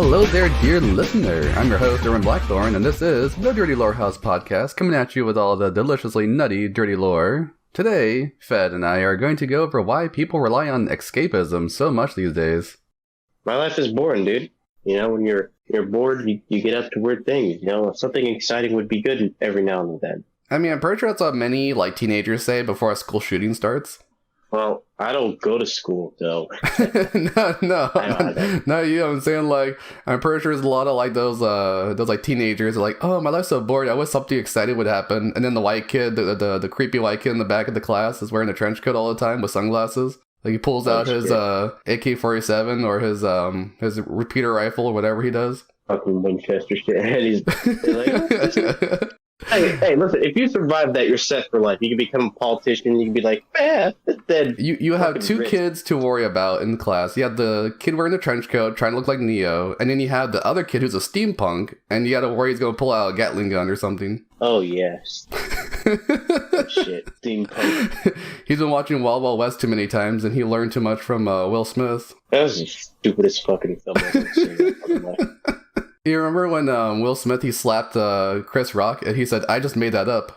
Hello there, dear listener. I'm your host, Erwin Blackthorn, and this is the Dirty Lore House Podcast, coming at you with all the deliciously nutty, dirty lore. Today, Fed and I are going to go over why people rely on escapism so much these days. My life is boring, dude. You know, when you're bored, you get up to weird things. You know, something exciting would be good every now and then. I mean, I'm pretty sure that's what many, teenagers say before a school shooting starts. Well, I don't go to school, though. No, you know what I'm saying? I'm pretty sure there's a lot of, those teenagers are like, oh, my life's so bored, I wish something exciting would happen. And then the white kid, the creepy white kid in the back of the class is wearing a trench coat all the time with sunglasses. Like, he pulls out his AK-47 or his repeater rifle or whatever he does. Fucking Winchester shit. And he's like, Hey, listen, if you survive that, you're set for life. You can become a politician, you can be like, then... You have two kids to worry about in class. You have the kid wearing the trench coat, trying to look like Neo, and then you have the other kid who's a steampunk, and you gotta worry he's gonna pull out a Gatling gun or something. Oh, yes. Shit, steampunk. He's been watching Wild Wild West too many times, and he learned too much from Will Smith. That was the stupidest fucking film I've ever seen in my life. You remember when Will Smith, he slapped Chris Rock, and he said, I just made that up.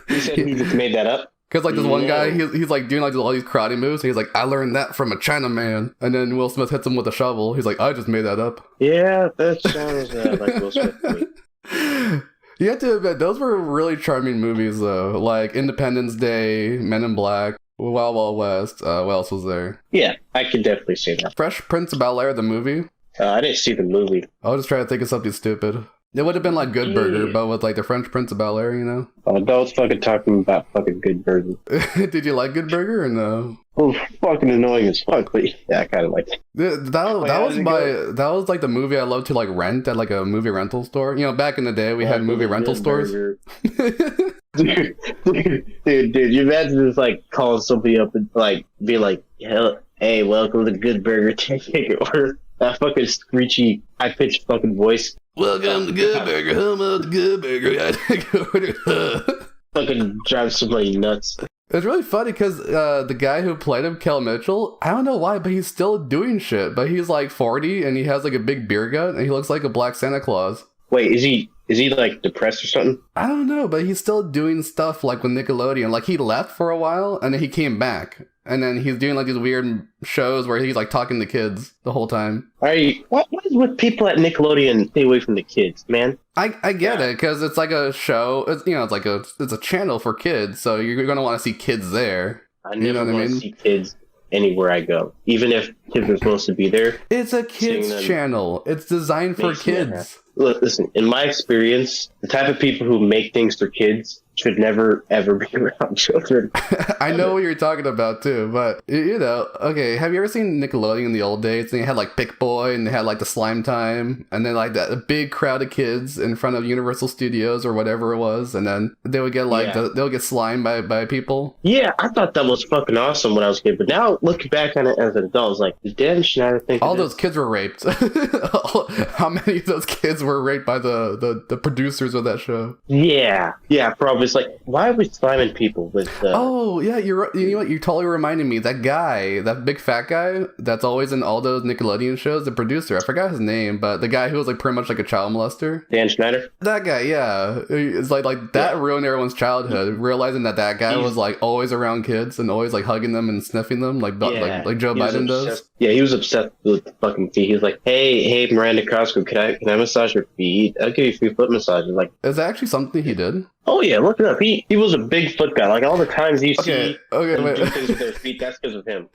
He said he just made that up? Because, this one guy, he's doing, all these karate moves, and he's like, I learned that from a Chinaman. And then Will Smith hits him with a shovel. He's like, I just made that up. Yeah, that sounds like Will Smith to me. You have to admit, those were really charming movies, though. Like Independence Day, Men in Black, Wild Wild West. What else was there? Yeah, I can definitely say that. Fresh Prince of Bel-Air, the movie. I didn't see the movie. I was just trying to think of something stupid. It would have been like Good Burger, but with the French Prince of Bel-Air, you know? Adults fucking talking about fucking Good Burger. Did you like Good Burger or no? Oh, fucking annoying as fuck, but yeah, I kind of liked it. That was the movie I loved to rent at a movie rental store. You know, back in the day we had movie rental stores. dude, you imagine just calling somebody up and be like, hey, welcome to Good Burger, take your order. That fucking screechy, high-pitched fucking voice. Welcome to Good Burger, home of the Good Burger, I take your order. Fucking drive somebody nuts. It's really funny because the guy who played him, Kel Mitchell, I don't know why, but he's still doing shit. But he's 40 and he has a big beer gut and he looks like a black Santa Claus. Wait, is he depressed or something? I don't know, but he's still doing stuff with Nickelodeon. He left for a while and then he came back. And then he's doing these weird shows where he's talking to kids the whole time. What is with people at Nickelodeon stay away from the kids, man? I get it, because it's a show. It's a channel for kids, so you're going to want to see kids there. I never want to see kids anywhere I go, even if kids are supposed to be there. It's a kids channel. It's designed for kids. Look, listen, in my experience, the type of people who make things for kids should never, ever be around children. I know what you're talking about, too, but, okay, have you ever seen Nickelodeon in the old days? They had, Pick Boy, and they had, the Slime Time, and then, that a big crowd of kids in front of Universal Studios or whatever it was, and then they would get, they'll get slimed by people. Yeah, I thought that was fucking awesome when I was a kid, but now, looking back on it as an adult, I was like, did Dan Schneider think all those kids were raped. How many of those kids were raped by the producers of that show? Yeah, probably. It's why are we sliming people with... Oh, yeah, you know what? You totally reminded me. That guy, that big fat guy that's always in all those Nickelodeon shows, the producer, I forgot his name, but the guy who was pretty much a child molester. Dan Schneider? That guy, yeah. It's that ruined everyone's childhood, realizing that guy was always around kids and always hugging them and sniffing them like Joe Biden does. Yeah, he was obsessed with the fucking feet. He was like, hey, Miranda Cosgrove, can I massage your feet? I'll give you a free foot massage. Is that actually something he did? Oh yeah, look it up. He was a big foot guy. All the times you see them do things with their feet, that's because of him.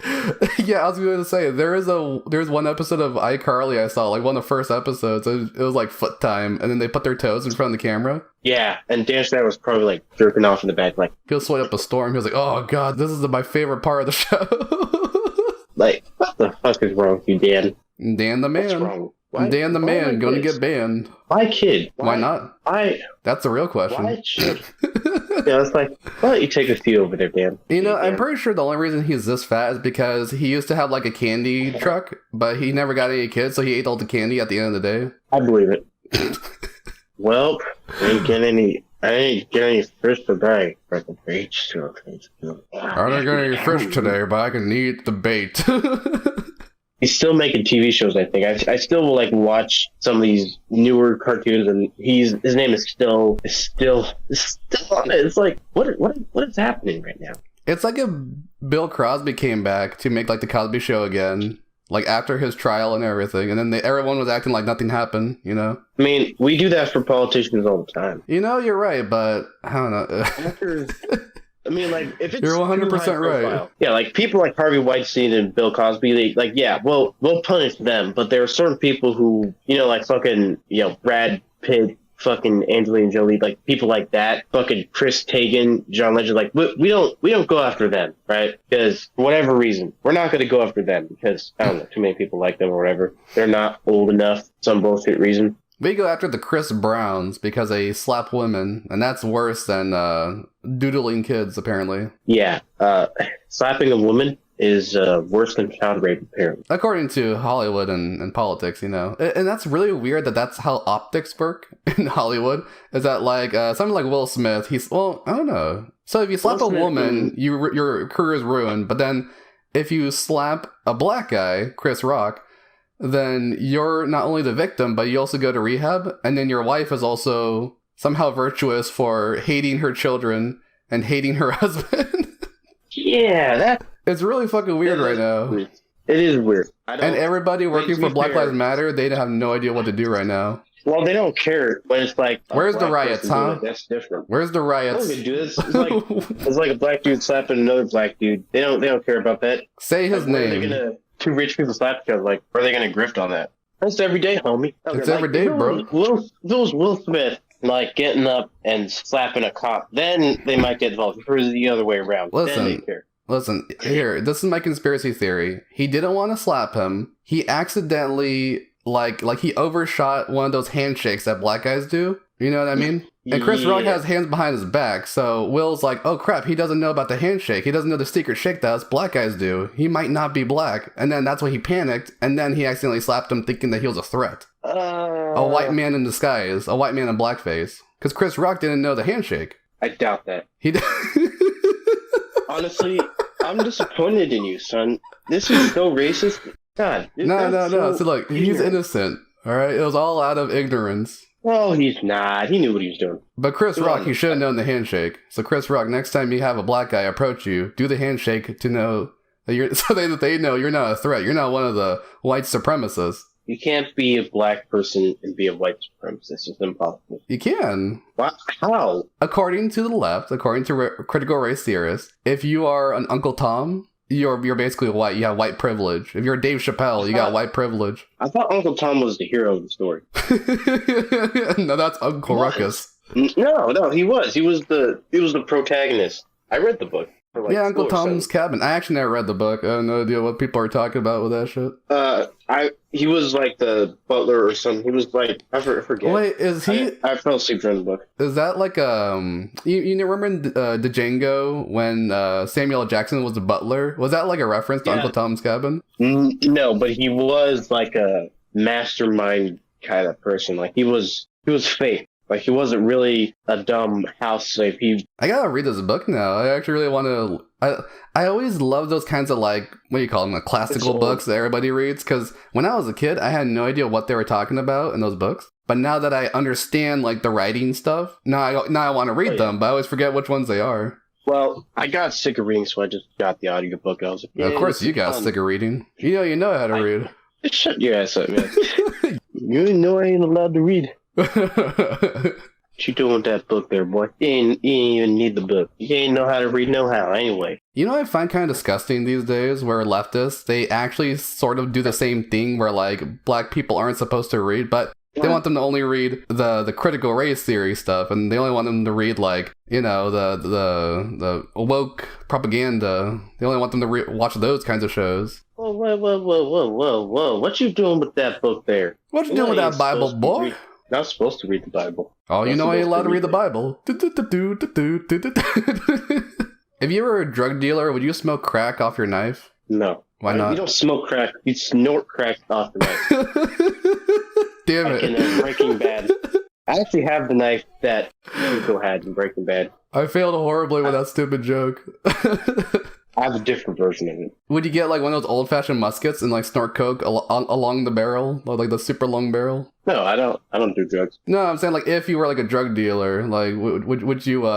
Yeah, I was going to say there's one episode of iCarly I saw, one of the first episodes. It was foot time, and then they put their toes in front of the camera. Yeah, and Dan Schneider was probably jerking off in the back, he'll sweat up a storm. He was like, "Oh God, this is my favorite part of the show." What the fuck is wrong with you, Dan? Dan the man. What's wrong? Dan the man gonna get banned. Why kid? Why not? That's the real question. Why kid? Yeah, it's why don't you take a few over there, Dan? I'm pretty sure the only reason he's this fat is because he used to have a candy truck, but he never got any kids, so he ate all the candy at the end of the day. I believe it. Well, I didn't get any fish today. I didn't get any fish today, but I can eat the bait. He's still making TV shows, I think. I still will like watch some of these newer cartoons, and his name is still on it. It's like what is happening right now? It's like if Bill Cosby came back to make like the Cosby Show again, like after his trial and everything, and then everyone was acting like nothing happened, you know? I mean, we do that for politicians all the time. You know, you're right, but I don't know. I mean, like, if it's you're 100% right. Yeah, like people like Harvey Weinstein and Bill Cosby, we'll punish them, but there are certain people who, you know, like fucking, you know, Brad Pitt, fucking Angelina Jolie, like people like that, fucking Chris Teigen, John Legend, like we don't go after them, right? Because for whatever reason, we're not going to go after them because I don't know, too many people like them or whatever. They're not old enough, some bullshit reason. We go after the Chris Browns because they slap women, and that's worse than doodling kids, apparently. Yeah, slapping a woman is worse than child rape, apparently. According to Hollywood and politics, you know. And that's really weird that's how optics work in Hollywood. Is that like, something like Will Smith, I don't know. So if you slap a woman, your career is ruined. But then if you slap a black guy, Chris Rock, then you're not only the victim, but you also go to rehab. And then your wife is also somehow virtuous for hating her children and hating her husband. Yeah, it's really fucking weird right now. Weird. It is weird. And everybody working for Black Lives Matter, they have no idea what to do right now. Well, they don't care when it's like... Where's the riots, huh? That's different. Where's the riots? They don't do this. It's like a black dude slapping another black dude. They don't care about that. Say his name. Two rich people slap each other. Like, are they gonna grift on that? That's every day, homie. It's every day, bro. Will Smith like getting up and slapping a cop, then they might get involved. If it was the other way around, then they care. Listen, here, this is my conspiracy theory. He didn't want to slap him. He accidentally, like he overshot one of those handshakes that black guys do. You know what I mean? And Chris Rock has hands behind his back, so Will's like, oh crap, he doesn't know about the handshake. He doesn't know the secret shake that us black guys do. He might not be black. And then that's why he panicked, and then he accidentally slapped him thinking that he was a threat. A white man in disguise. A white man in blackface. Because Chris Rock didn't know the handshake. I doubt that. He did. Honestly, I'm disappointed in you, son. This is so racist. God. No. So look, he's innocent. Alright? It was all out of ignorance. Well, he's not. He knew what he was doing. But Chris Rock, he should have known the handshake. So Chris Rock, next time you have a black guy approach you, do the handshake to know that so that they know you're not a threat. You're not one of the white supremacists. You can't be a black person and be a white supremacist. It's impossible. You can. What? How? According to the left, according to critical race theorists, if you are an Uncle Tom, you're basically white. You have white privilege. If you're Dave Chappelle, you got white privilege. I thought Uncle Tom was the hero of the story. No, that's Uncle Ruckus. No, he was. He was the protagonist. I read the book. Yeah, Uncle Tom's Cabin. I actually never read the book. I have no idea what people are talking about with that shit. He was like the butler or something. He was like, I forget. Wait, is he? I fell asleep during the book. Is that like you remember the Django when Samuel L. Jackson was the butler? Was that like a reference to Uncle Tom's Cabin? No, but he was like a mastermind kind of person. Like he was fake. Like, he wasn't really a dumb house slave. I gotta read this book now. I actually really want to... I always love those kinds of, like, what do you call them? Like, classical books that everybody reads. Because when I was a kid, I had no idea what they were talking about in those books. But now that I understand, like, the writing stuff, now I want to read them. But I always forget which ones they are. Well, I got sick of reading, so I just got the audiobook. I was like, of course you got sick of reading. You know how to read. Shut your ass up, man. You know I ain't allowed to read. What you doing with that book there, boy? You ain't even need the book. You ain't know how to read no how anyway. You know what I find kind of disgusting these days where leftists, they actually sort of do the same thing where like black people aren't supposed to read, but they want them to only read the critical race theory stuff, and they only want them to read like, you know, the woke propaganda. They only want them to watch those kinds of shows. Whoa. What you doing with that book there? What you doing with that Bible, boy? Not supposed to read the Bible. Oh, you know I ain't allowed to read the Bible. If you were a drug dealer, would you smoke crack off your knife? No. Why not? You don't smoke crack. You snort crack off the knife. Damn it. Like in Breaking Bad. I actually have the knife that Hugo had in Breaking Bad. I failed horribly with that stupid joke. I have a different version of it. Would you get like one of those old-fashioned muskets and like snort coke along the barrel, like the super long barrel? No, I don't do drugs. No, I'm saying like if you were like a drug dealer, like would you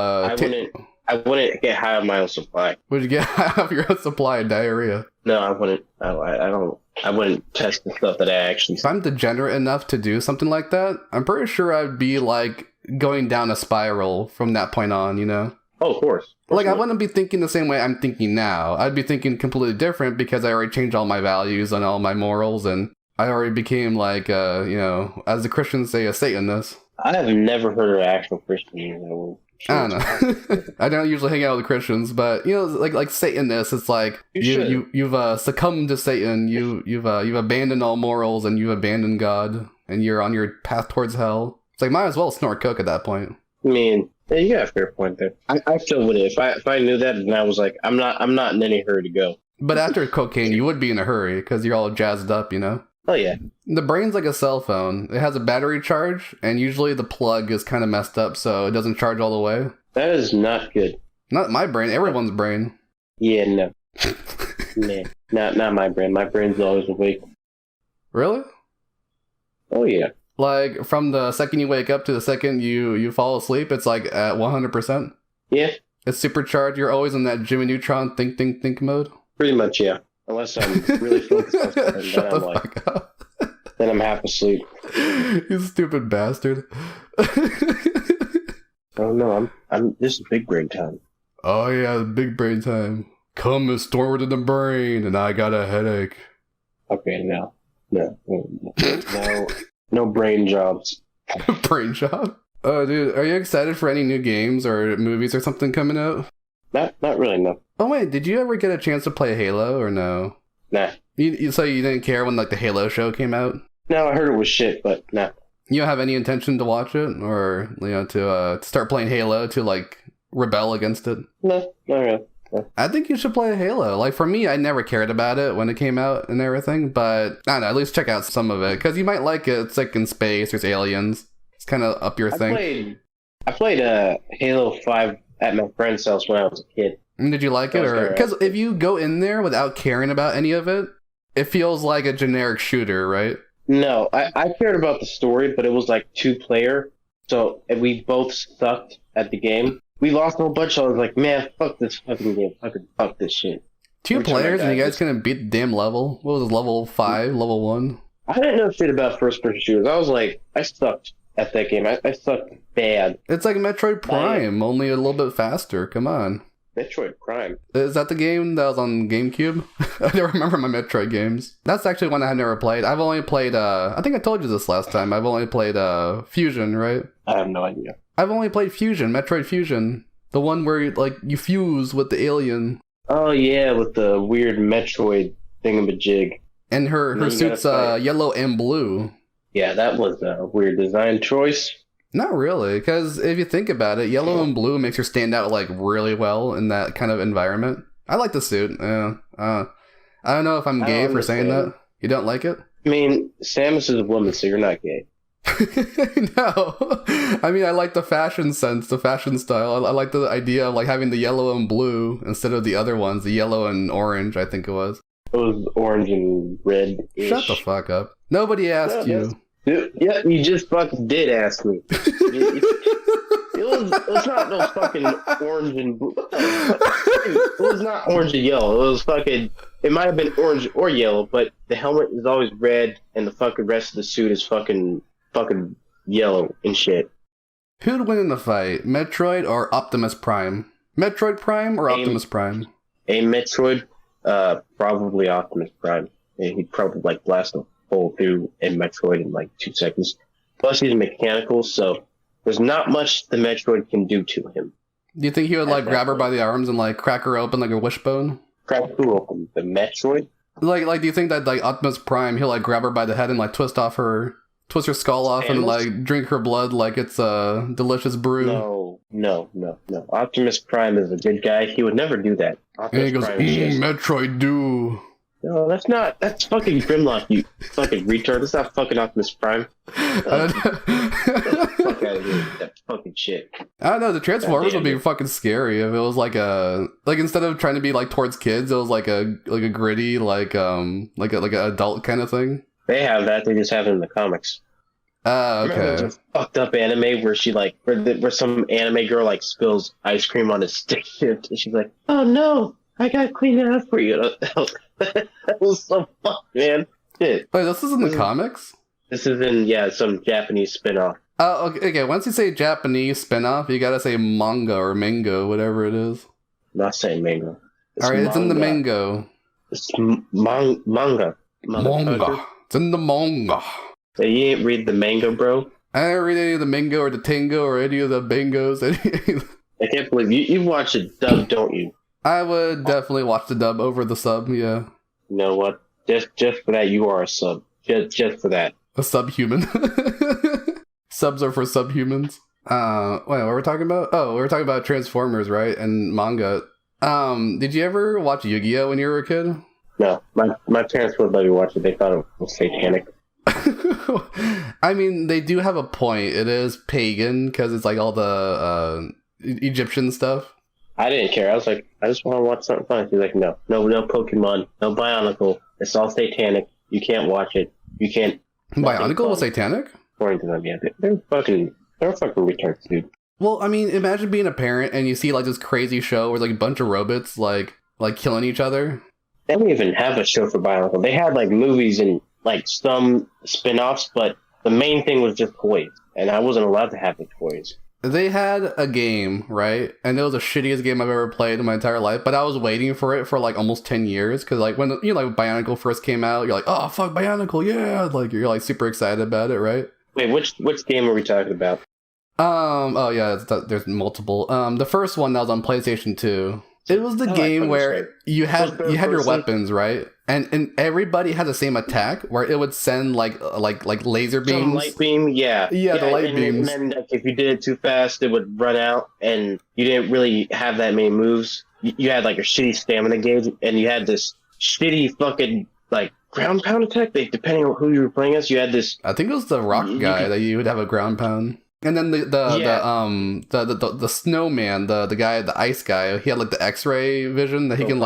I wouldn't get high on my own supply. Would you get high off your own supply of diarrhea? No, I wouldn't. I wouldn't test the stuff that I actually. If I'm degenerate enough to do something like that, I'm pretty sure I'd be like going down a spiral from that point on, you know? Oh, of course. Like, I wouldn't be thinking the same way I'm thinking now. I'd be thinking completely different because I already changed all my values and all my morals, and I already became like, as the Christians say, a Satanist. I have never heard an actual Christian. I don't know. I don't usually hang out with Christians, but like Satanists, it's like you've succumbed to Satan. You've abandoned all morals and you've abandoned God, and you're on your path towards hell. It's like might as well snort coke at that point. I mean, yeah, you got a fair point there. I still would if I knew that, and I was like, I'm not in any hurry to go. But after cocaine, you would be in a hurry because you're all jazzed up, you know. Oh yeah. The brain's like a cell phone. It has a battery charge, and usually the plug is kind of messed up, so it doesn't charge all the way. That is not good. Not my brain. Everyone's brain. Yeah, no. Nah, not my brain. My brain's always awake. Really? Oh yeah. Like, from the second you wake up to the second you fall asleep, it's like at 100%? Yeah. It's supercharged? You're always in that Jimmy Neutron think mode? Pretty much, yeah. Unless I'm really focused on something, Shut the fuck up. Then I'm half asleep. You stupid bastard. Oh no, this is big brain time. Oh yeah, big brain time. Come and storm into the brain, and I got a headache. Okay, no, no brain jobs. Brain job? Oh, dude, are you excited for any new games or movies or something coming out? Not really, no. Oh wait, did you ever get a chance to play Halo or no? Nah. So you didn't care when like the Halo show came out? No, I heard it was shit, but nah. You don't have any intention to watch it, or to start playing Halo to like rebel against it? No, not really. No. I think you should play Halo. Like for me, I never cared about it when it came out and everything, but I don't know, at least check out some of it because you might like it. It's like in space, there's aliens. It's kind of up your thing. I played Halo 5 at my friend's house when I was a kid. And did you like it? Or because if you go in there without caring about any of it, it feels like a generic shooter, right? No, I cared about the story, but it was like 2-player, so we both sucked at the game. We lost a whole bunch, so I was like, man, fuck this fucking game. Fuck this shit. 2 players and you guys couldn't beat the damn level? What was it, level 5, level 1? I didn't know shit about first-person shooters. I was like, I sucked at that game. I sucked bad. It's like Metroid Prime, only a little bit faster. Come on. Metroid Prime. Is that the game that was on GameCube? I don't remember my Metroid games. That's actually one I have never played. I've only played, I think I told you this last time. I've only played Fusion, right? I have no idea. I've only played Fusion, Metroid Fusion. The one where you fuse with the alien. Oh yeah, with the weird Metroid thingamajig. And her suit's yellow and blue. Yeah, that was a weird design choice. Not really, because if you think about it, yellow and blue makes her stand out like really well in that kind of environment. I like the suit. I don't know if I'm gay for saying that. You don't like it? I mean, Samus is a woman, so you're not gay. No. I mean, I like the fashion sense, the fashion style. I like the idea of like having the yellow and blue instead of the other ones, the yellow and orange, I think it was. It was orange and red. Shut the fuck up. Nobody asked you. Yeah, you just fucking did ask me. It was not no fucking orange and blue. It was not orange and yellow. It was fucking. It might have been orange or yellow, but the helmet is always red, and the fucking rest of the suit is fucking yellow and shit. Who'd win in the fight, Metroid or Optimus Prime? Metroid Prime or Optimus Prime? A Metroid, probably Optimus Prime. He'd probably like blast a hole through a Metroid in like 2 seconds. Plus, he's mechanical, so there's not much the Metroid can do to him. Do you think he would like grab her by the arms and like crack her open like a wishbone? Crack who open? The Metroid? Like, do you think that like Optimus Prime, he'll like grab her by the head and like twist her skull off and like drink her blood like it's a delicious brew? No. Optimus Prime is a good guy. He would never do that. And he goes, Metroid do. No, that's fucking Grimlock, you fucking retard. That's not fucking Optimus Prime. fuck out of here with that fucking shit. I don't know, the Transformers would be fucking scary if it was like instead of trying to be like towards kids, it was like a gritty, like an adult kind of thing. They have that, they just have it in the comics. Okay. There's a fucked up anime where she like where some anime girl like spills ice cream on a stick shift and she's like, "Oh no, I gotta clean it up for you." That was so fucked, man. Shit. Wait, this is in the comics? This is in some Japanese spinoff. Oh, okay. Once you say Japanese spinoff, you gotta say manga or mango, whatever it is. I'm not saying mango. Alright, it's in the mango. It's manga. Manga. It's in the manga. So you ain't read the manga, bro? I didn't read any of the mango or the tango or any of the bangos. I can't believe you watch it dub, don't you? I would definitely watch the dub over the sub, yeah. You know what? Just for that, you are a sub. Just for that. A subhuman. Subs are for subhumans. Wait, what were we talking about? Oh, we were talking about Transformers, right? And manga. Did you ever watch Yu-Gi-Oh when you were a kid? No, my parents would let me watch it. They thought it was satanic. I mean, they do have a point. It is pagan because it's like all the Egyptian stuff. I didn't care. I was like, I just want to watch something fun. She's like, no Pokemon, no Bionicle. It's all satanic. You can't watch it. You can't. Bionicle was satanic? According to them, yeah. They're fucking retards, dude. Well, I mean, imagine being a parent and you see like this crazy show where like a bunch of robots like killing each other. They don't even have a show for Bionicle. They had like movies and like some spin-offs, but the main thing was just toys, and I wasn't allowed to have the toys. They had a game, right? And it was the shittiest game I've ever played in my entire life, but I was waiting for it for like almost 10 years, because like when like Bionicle first came out, you're like, oh fuck Bionicle, yeah, like you're like super excited about it, right? Wait, which game are we talking about? Oh yeah, there's multiple. The first one that was on PlayStation 2. It was the game where you had your weapons, right? And everybody had the same attack where it would send like laser beams. Some light beam, yeah. Yeah, the light beams. And then if you did it too fast, it would run out, and you didn't really have that many moves. You had like a shitty stamina gauge, and you had this shitty fucking like ground pound attack. Depending on who you were playing as, you had this. I think it was the rock guy that you would have a ground pound. And then the snowman, the guy, the ice guy, he had like the X-ray vision that he can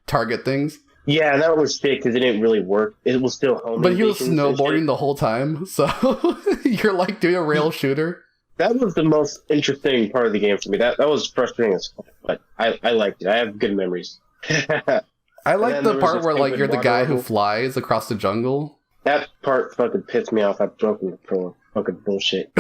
target things. Yeah, that was sick because it didn't really work. It was still home. But he was snowboarding the whole time, so you're like doing a rail shooter. That was the most interesting part of the game for me. That was frustrating as fuck, but I liked it. I have good memories. I like the part where like you're the guy who flies across the jungle. That part fucking pissed me off. I've broken the controller. Fucking bullshit.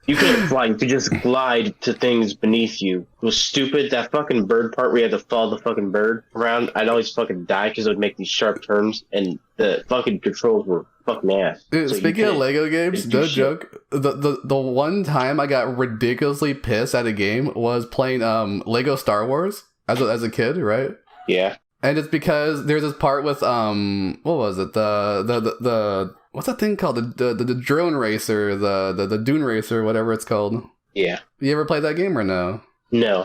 You couldn't fly. You could just glide to things beneath you. It was stupid. That fucking bird part where you had to follow the fucking bird around, I'd always fucking die because it would make these sharp turns, and the fucking controls were fucking ass. Dude, so speaking of Lego games, no joke, the one time I got ridiculously pissed at a game was playing Lego Star Wars as a kid, right? Yeah. And it's because there's this part with what was it? The what's that thing called? The drone racer, the dune racer, whatever it's called. Yeah. You ever played that game or no? No,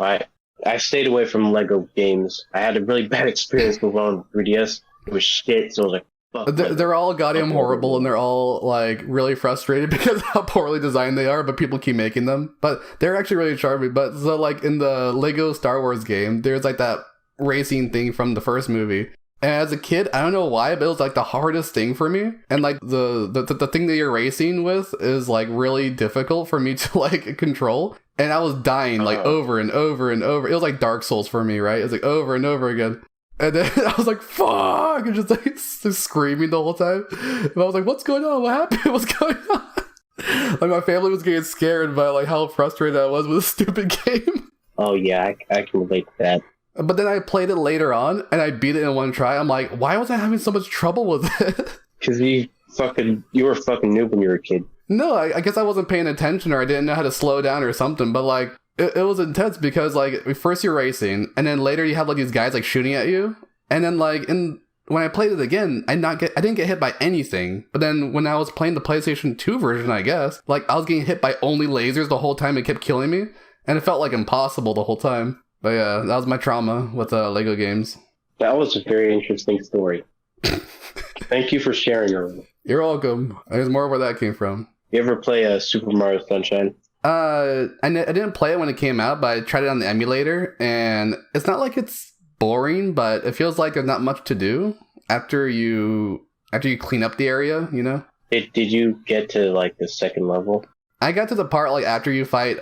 I stayed away from Lego games. I had a really bad experience with one on 3DS. It was shit, so I was like, fuck. They're all goddamn horrible, and they're all like really frustrated because of how poorly designed they are, but people keep making them. But they're actually really charming. But so like in the Lego Star Wars game, there's like that racing thing from the first movie. And as a kid, I don't know why, but it was like the hardest thing for me. And like the thing that you're racing with is like really difficult for me to like control. And I was dying like over and over and over. It was like Dark Souls for me, right? It was like over and over again. And then I was like, fuck! And just like just screaming the whole time. And I was like, what's going on? What happened? What's going on? Like my family was getting scared by like how frustrated I was with this stupid game. Oh yeah, I can relate to that. But then I played it later on, and I beat it in one try. I'm like, why was I having so much trouble with it? Because you were a fucking noob when you were a kid. No, I guess I wasn't paying attention, or I didn't know how to slow down or something. But like, it was intense because like first you're racing, and then later you have like these guys like shooting at you, and then like when I played it again, I didn't get hit by anything. But then when I was playing the PlayStation 2 version, I guess, like I was getting hit by only lasers the whole time. It kept killing me, and it felt like impossible the whole time. But yeah, that was my trauma with Lego games. That was a very interesting story. Thank you for sharing your. You're welcome. There's more where that came from. You ever play Super Mario Sunshine? I didn't play it when it came out, but I tried it on the emulator, and it's not like it's boring, but it feels like there's not much to do after you clean up the area, you know? Did you get to like the second level? I got to the part like after you fight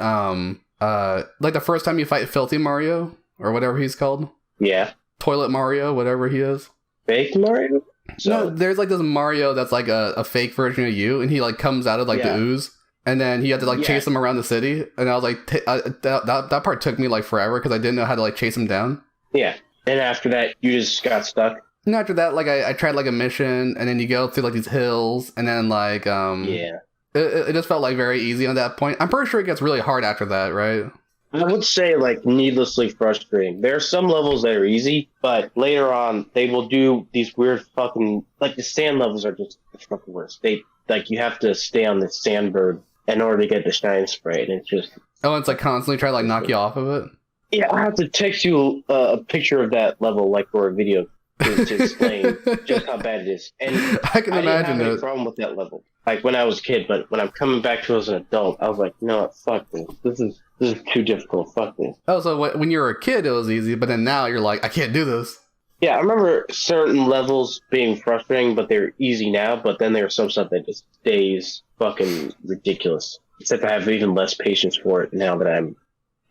like the first time you fight Filthy Mario or whatever he's called. Yeah. Toilet Mario, whatever he is. Fake Mario? No, there's like this Mario that's like a fake version of you, and he like comes out of like the ooze, and then he had to like chase him around the city, and I was like, that part took me like forever because I didn't know how to like chase him down. Yeah, and after that, you just got stuck. And after that, like I tried like a mission, and then you go through like these hills, and then like it just felt like very easy at that point. I'm pretty sure it gets really hard after that, right? I would say like needlessly frustrating. There are some levels that are easy, but later on they will do these weird fucking like the sand levels are just the fucking worst. They like you have to stay on the sandbird in order to get the shine spray, and it's just it's like constantly try to like knock you off of it. Yeah, I have to text you a picture of that level like for a video to explain just how bad it is. And I can imagine didn't have any problem with that level. Like when I was a kid, but when I'm coming back to it as an adult, I was like, no, fuck this. This is too difficult. Fuck this. Oh, so when you were a kid, it was easy, but then now you're like, I can't do this. Yeah, I remember certain levels being frustrating, but they're easy now. But then there's some stuff that just stays fucking ridiculous. Except I have even less patience for it now that I'm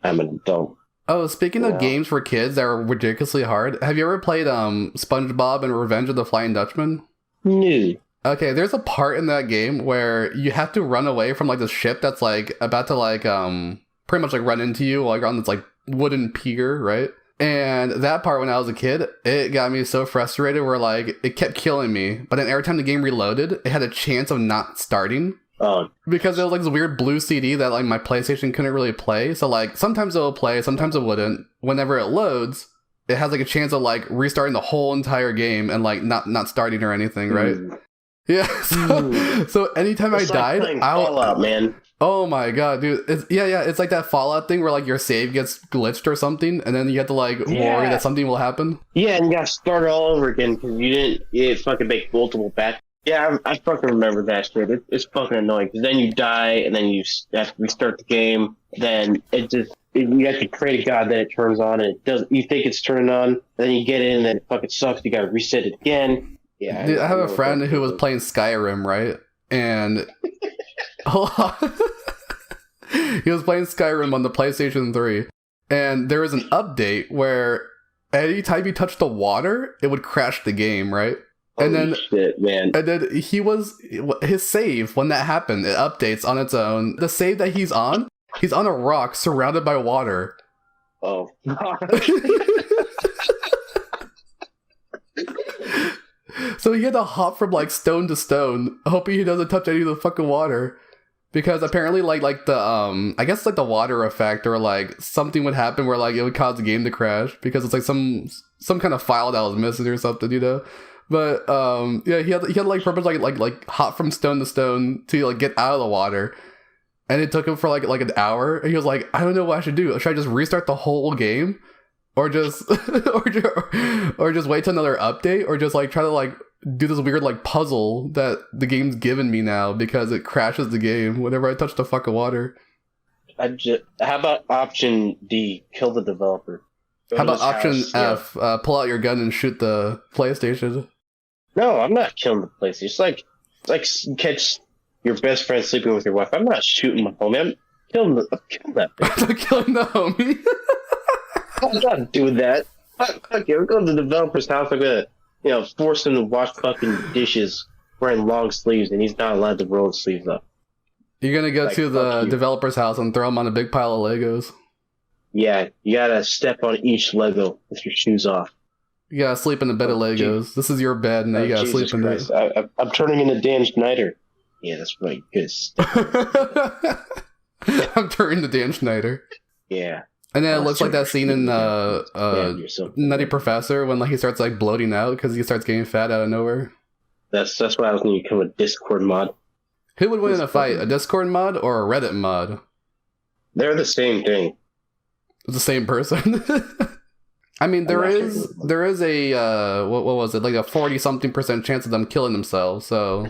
an adult. Oh, speaking of games for kids that are ridiculously hard, have you ever played SpongeBob and Revenge of the Flying Dutchman? No. Okay, there's a part in that game where you have to run away from like this ship that's like about to like pretty much like run into you while you're on this like wooden pier, right? And that part when I was a kid, it got me so frustrated where like it kept killing me. But then every time the game reloaded, it had a chance of not starting. Oh. Because it was like this weird blue CD that like my PlayStation couldn't really play. So like sometimes it will play, sometimes it wouldn't. Whenever it loads, it has like a chance of like restarting the whole entire game and like not starting or anything, right? Yeah. So anytime it's I died, Fallout, man. Oh my god, dude! It's like that Fallout thing where like your save gets glitched or something, and then you have to like worry that something will happen. Yeah, and you got to start all over again because you didn't fucking make multiple back. Yeah, I fucking remember that shit. It's fucking annoying because then you die and then you have to restart the game. Then you have to create a god that it turns on and it doesn't. You think it's turning on, then you get in and then it fucking sucks. You got to reset it again. Yeah, dude, I have a friend who was playing Skyrim, right? And he was playing Skyrim on the PlayStation 3, and there was an update where anytime you touched the water, it would crash the game, right? Holy shit, man. And then his save, when that happened, it updates on its own. The save that he's on a rock surrounded by water. Oh. So he had to hop from like stone to stone, hoping he doesn't touch any of the fucking water. Because apparently like the I guess like the water effect or like something would happen where like it would cause the game to crash because it's like some kind of file that was missing or something, you know? But yeah, he had like purpose like hop from stone to stone to like get out of the water. And it took him for like an hour, and he was like, I don't know what I should do. Should I just restart the whole game? Or just or just wait till another update, or just like try to like do this weird like puzzle that the game's given me now because it crashes the game whenever I touch the fucking water. How about option D, kill the developer? How about option F, pull out your gun and shoot the PlayStation? No, I'm not killing the PlayStation. It's like catch your best friend sleeping with your wife. I'm not shooting my homie. I'm killing that bitch. I'm killing the homie. I'm not doing that. Fuck you. I'm going to the developer's house. I'm gonna, force him to wash fucking dishes wearing long sleeves, and he's not allowed to roll his sleeves up. You're gonna go to the developer's house and throw him on a big pile of Legos. Yeah, you gotta step on each Lego with your shoes off. You gotta sleep in a bed of Legos. This is your bed, and now you gotta sleep in it. I'm turning into Dan Schneider. Yeah, that's right. Good stuff. I'm turning to Dan Schneider. Yeah. And then it looks like that scene in Nutty Professor when like he starts like bloating out because he starts getting fat out of nowhere. That's why I was going to become a Discord mod. Who would win in a fight, a Discord mod or a Reddit mod? They're the same thing. It's the same person. I mean, there is a what was it, like a 40-something% chance of them killing themselves. So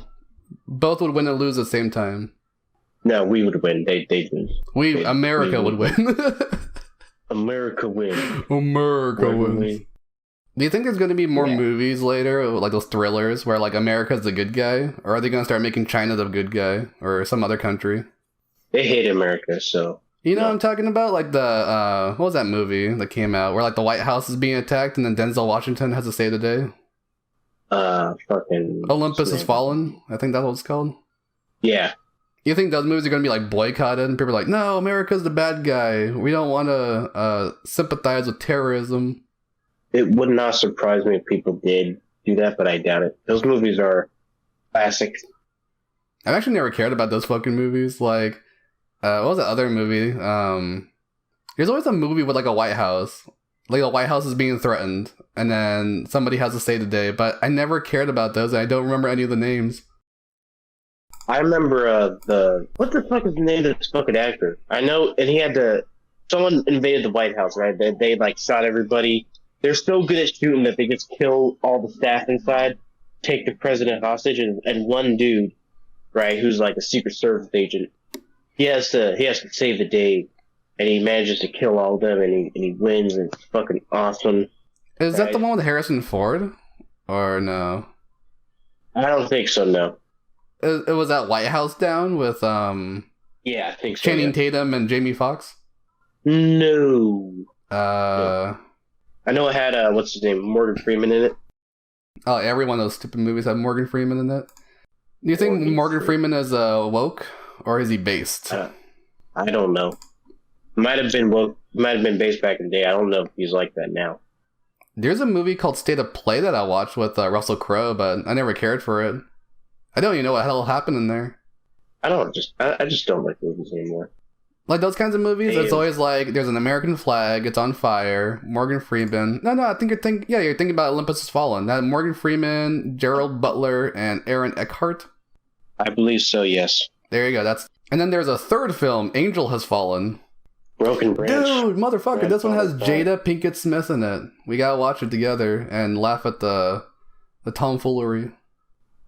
both would win and lose at the same time. No, we would win. They'd lose. America would win. America win. America wins. Do you think there's going to be more movies later, like those thrillers, where like America's the good guy? Or are they going to start making China the good guy? Or some other country? They hate America, so... You know what I'm talking about? Like the, what was that movie that came out? Where like the White House is being attacked and then Denzel Washington has to save the day? Fucking... Olympus Has Fallen? I think that's what it's called. Yeah. You think those movies are going to be like boycotted? And people are like, no, America's the bad guy. We don't want to sympathize with terrorism. It would not surprise me if people did do that, but I doubt it. Those movies are classic. I've actually never cared about those fucking movies. Like, what was that other movie? There's always a movie with like a White House. Like the White House is being threatened, and then somebody has to save the day. But I never cared about those, and I don't remember any of the names. I remember what the fuck is the name of this fucking actor? I know, and he had to... Someone invaded the White House, right? They like shot everybody. They're so good at shooting that they just kill all the staff inside, take the president hostage, and one dude, right, who's like a Secret Service agent, he has to save the day, and he manages to kill all of them, and he wins, and it's fucking awesome. Is that the one with Harrison Ford? Or no? I don't think so, no. It was that White House down with yeah, I think so. Channing Tatum and Jamie Foxx? No. No. I know it had, what's his name, Morgan Freeman in it. Oh, every one of those stupid movies have Morgan Freeman in it. Do you think Morgan Freeman is woke, or is he based? I don't know. Might have been woke, might have been based back in the day. I don't know if he's like that now. There's a movie called State of Play that I watched with Russell Crowe, but I never cared for it. I don't even know what the hell happened in there. I just don't like movies anymore. Like those kinds of movies, it's always like there's an American flag, it's on fire, Morgan Freeman. No, I think you're thinking about Olympus Has Fallen. That Morgan Freeman, Gerald Butler, and Aaron Eckhart. I believe so, yes. There you go. And then there's a third film, Angel Has Fallen. Broken Branch. Dude, motherfucker, this one has Jada Pinkett Smith in it. We gotta watch it together and laugh at the tomfoolery.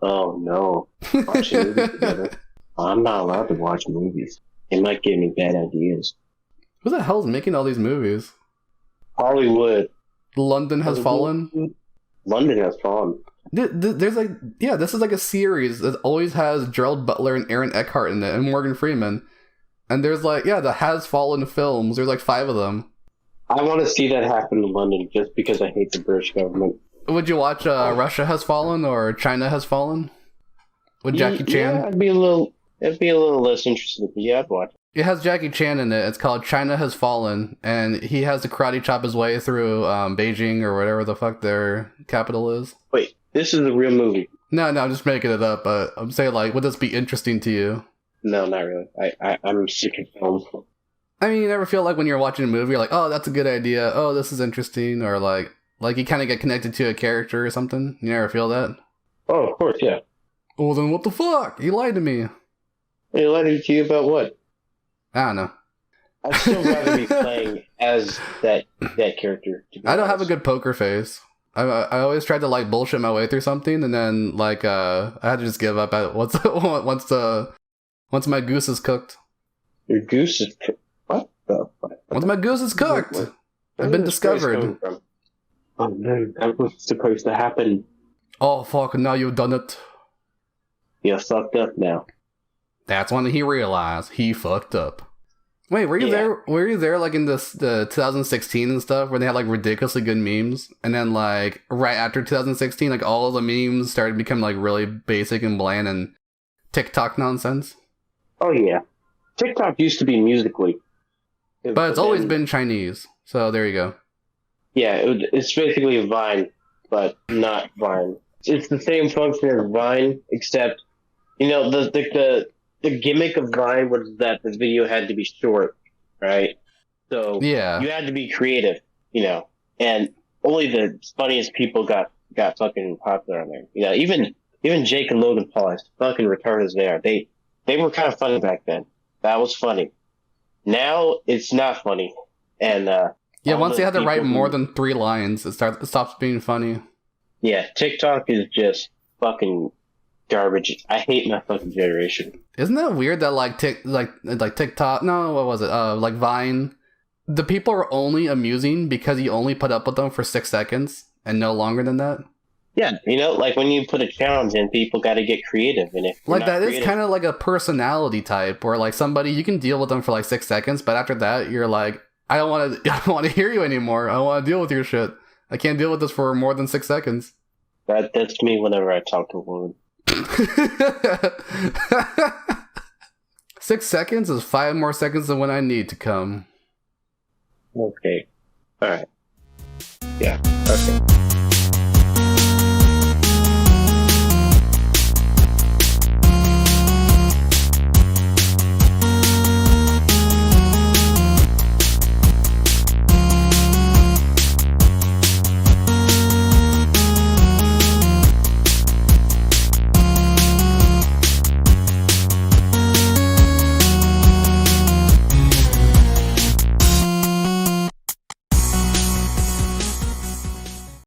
Oh no. Watching movies together. I'm not allowed to watch movies. It might give me bad ideas. Who the hell's making all these movies? Hollywood. London Has Fallen? London Has Fallen. There's like, yeah, this is like a series that always has Gerald Butler and Aaron Eckhart in it, and Morgan Freeman. And there's like, yeah, the Has Fallen films. There's like 5 of them. I want to see that happen in London just because I hate the British government. Would you watch Russia Has Fallen or China Has Fallen? With Jackie Chan? Yeah, I'd be a little less interested, but yeah, I'd watch it. It has Jackie Chan in it. It's called China Has Fallen, and he has to karate chop his way through Beijing or whatever the fuck their capital is. Wait, this is a real movie? No, I'm just making it up, but I'm saying, like, would this be interesting to you? No, not really. I'm sick of films. I mean, you never feel like when you're watching a movie, you're like, oh, that's a good idea, oh, this is interesting, or like you kind of get connected to a character or something? You never feel that? Oh, of course, yeah. Well, then what the fuck? You lied to me. You lied to you about what? I don't know. I'd still rather be playing as that character. I don't have a good poker face. I always tried to like bullshit my way through something, and then like I had to just give up at once my goose is cooked. Your goose is cooked? What the fuck? Once my goose is cooked, I've been discovered. Oh no, that was supposed to happen. Oh fuck! Now you've done it. You're fucked up now. That's when he realized he fucked up. Wait, were you there? Were you there like in the 2016 and stuff where they had like ridiculously good memes, and then like right after 2016, like all of the memes started becoming like really basic and bland and TikTok nonsense? Oh yeah, TikTok used to be Musical.ly, but it's always been Chinese. So there you go. Yeah, it's basically a Vine, but not Vine. It's the same function as Vine, except the gimmick of Vine was that the video had to be short, right? So yeah, you had to be creative, and only the funniest people got fucking popular on there. Even Jake and Logan Paul, as fucking retarded as they are, they were kind of funny back then. That was funny. Now it's not funny, and once they had to write more than 3 lines, it stops being funny. Yeah, TikTok is just fucking garbage. I hate my fucking generation. Isn't that weird that like TikTok? No, what was it? Like Vine. The people are only amusing because you only put up with them for 6 seconds and no longer than that. Yeah, like when you put a challenge in, people got to get creative, and if like that is kind of like a personality type, where like somebody you can deal with them for like 6 seconds, but after that you're like, I don't want to hear you anymore. I don't want to deal with your shit. I can't deal with this for more than 6 seconds. That's me whenever I talk to a woman. 6 seconds is 5 more seconds than when I need to come. Okay. All right. Yeah. Okay.